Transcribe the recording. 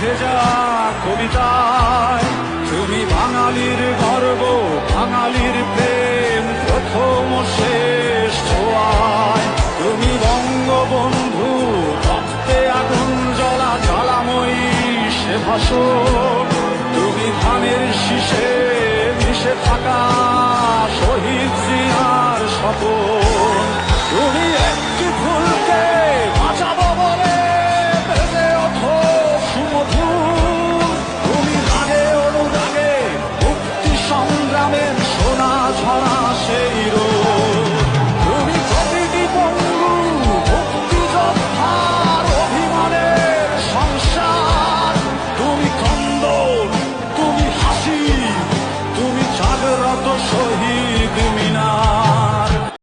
ভেজা কবিতায় তুমি বাঙালির গর্ব, বাঙালির প্রেম, প্রথম শেষ ছোঁয়ায় তুমি বঙ্গবন্ধু, রক্তে আগুন জ্বলা জ্বালাময়ী সে ভাষণ। তুমি ধানের শীষে মিশে থাকা শহীদ জিয়ার শপথ।